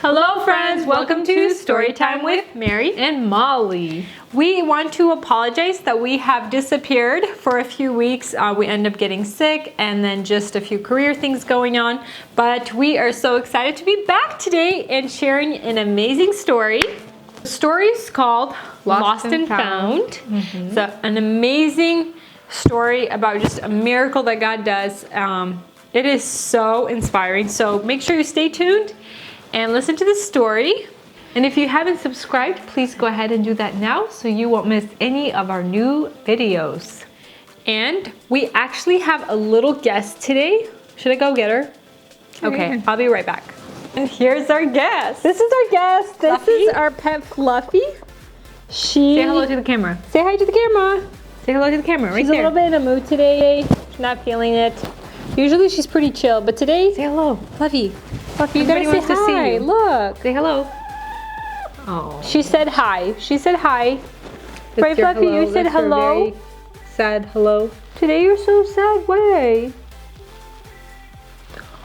Hello friends, welcome to Storytime with Mary and Molly. We want to apologize that we have disappeared for a few weeks. We ended up getting sick and then just a few career things going on. But we are so excited to be back today and sharing an amazing story. The story is called Lost and Found. It's an amazing story about just a miracle that God does. It is so inspiring. So make sure you stay tuned and listen to the story. And if you haven't subscribed, please go ahead and do that now so you won't miss any of our new videos. And we actually have a little guest today. Should I go get her? Okay, I'll be right back. And here's our guest. This is our guest. This Fluffy. is our pet Fluffy. Say hello to the camera. Say hi to the camera. Say hello to the camera right She's there. a little bit in a mood today. She's not feeling it. Usually she's pretty chill, but today, Say hello, Fluffy. Fluffy, you gotta say Everybody wants to see hi. you. Look. Say hello. Oh. She said hi. She said hi. That's Right, your Fluffy? hello. You said That's her hello? very sad hello. Today you're so sad. Why?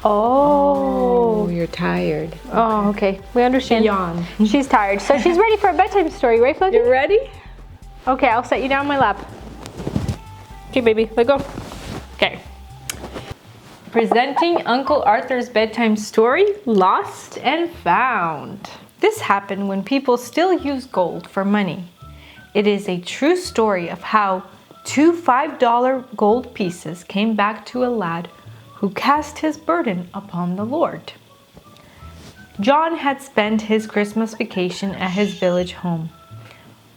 Oh. You're tired. Oh, okay. We understand. Yawn. She's tired. So she's ready for a bedtime story, right, Fluffy? You ready? Okay, I'll set you down on my lap. Okay, baby, let go. Okay. Presenting Uncle Arthur's bedtime story, Lost and Found. This happened when people still used gold for money. It is a true story of how 2 $5 gold pieces came back to a lad who cast his burden upon the Lord. John had spent his Christmas vacation at his village home.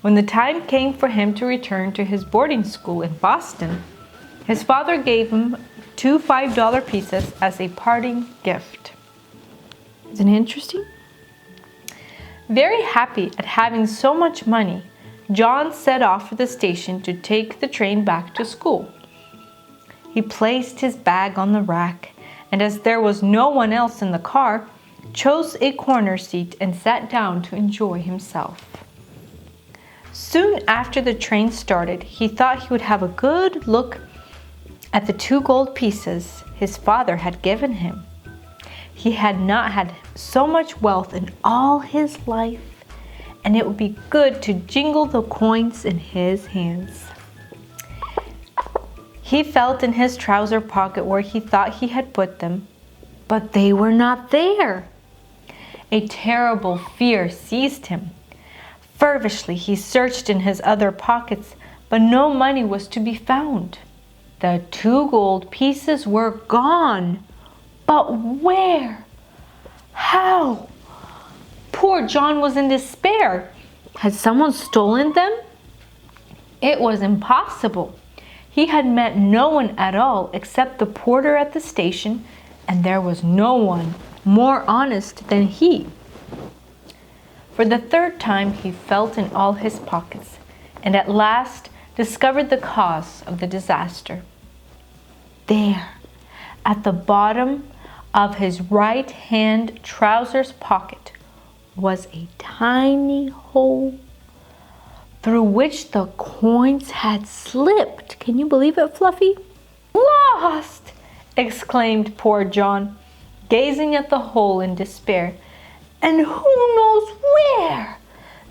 When the time came for him to return to his boarding school in Boston, his father gave him 2 $5 pieces as a parting gift. Isn't it interesting? Very happy at having so much money, John set off for the station to take the train back to school. He placed his bag on the rack, and as there was no one else in the car, chose a corner seat and sat down to enjoy himself. Soon after the train started, he thought he would have a good look at the 2 gold pieces his father had given him. He had not had so much wealth in all his life, and it would be good to jingle the coins in his hands. He felt in his trouser pocket where he thought he had put them, but they were not there. A terrible fear seized him. Feverishly he searched in his other pockets, but no money was to be found. The 2 gold pieces were gone. But where? How? Poor John was in despair. Had someone stolen them? It was impossible. He had met no one at all except the porter at the station, and there was no one more honest than he. For the 3rd time he felt in all his pockets, and at last discovered the cause of the disaster. There, at the bottom of his right-hand trousers pocket, was a tiny hole through which the coins had slipped. Can you believe it, Fluffy? Lost! Exclaimed poor John, gazing at the hole in despair. And who knows where?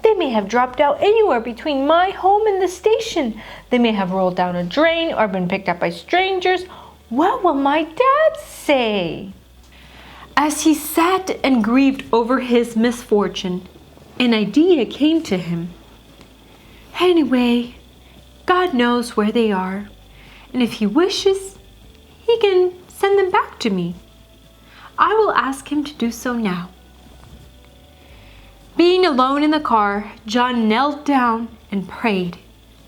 They may have dropped out anywhere between my home and the station. They may have rolled down a drain or been picked up by strangers. What will my dad say? As he sat and grieved over his misfortune, an idea came to him. Anyway, God knows where they are, and if he wishes, he can send them back to me. I will ask him to do so now. Being alone in the car, John knelt down and prayed,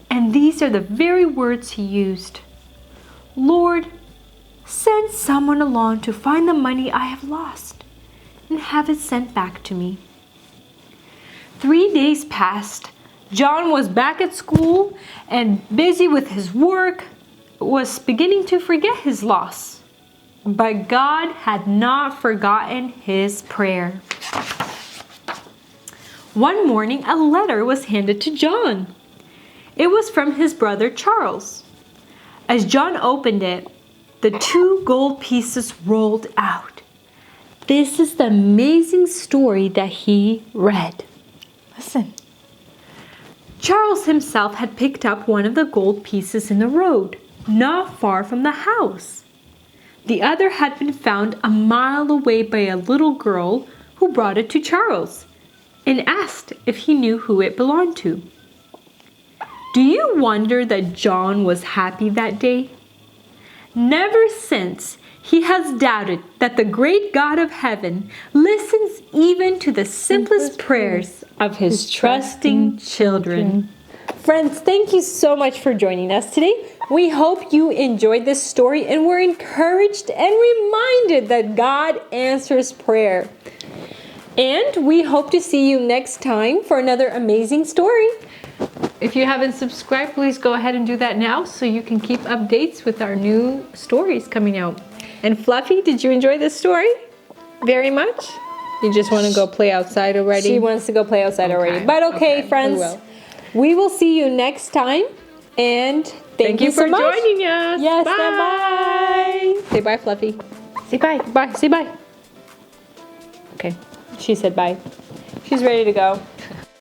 and these are the very words he used. Lord, send someone along to find the money I have lost and have it sent back to me. 3 days passed. John was back at school and busy with his work, was beginning to forget his loss. But God had not forgotten his prayer. One morning, a letter was handed to John. It was from his brother Charles. As John opened it, the 2 gold pieces rolled out. this is the amazing story that he read. Listen. Charles himself had picked up one of the gold pieces in the road, not far from the house. The other had been found a mile away by a little girl who brought it to Charles and asked if he knew who it belonged to. Do you wonder that John was happy that day? Never since he has doubted that the great God of heaven listens even to the simplest prayers of his trusting children. Friends, thank you so much for joining us today. We hope you enjoyed this story and were encouraged and reminded that God answers prayer. And we hope to see you next time for another amazing story. If you haven't subscribed, please go ahead and do that now so you can keep updates with our new stories coming out. And Fluffy, did you enjoy this story very much? You just want to go play outside already? She wants to go play outside already. But okay, friends, we will see you next time. And thank you so much for joining us. Yes, bye. Say bye, Fluffy. Say bye. Bye. Say bye. Okay. She said bye. She's ready to go.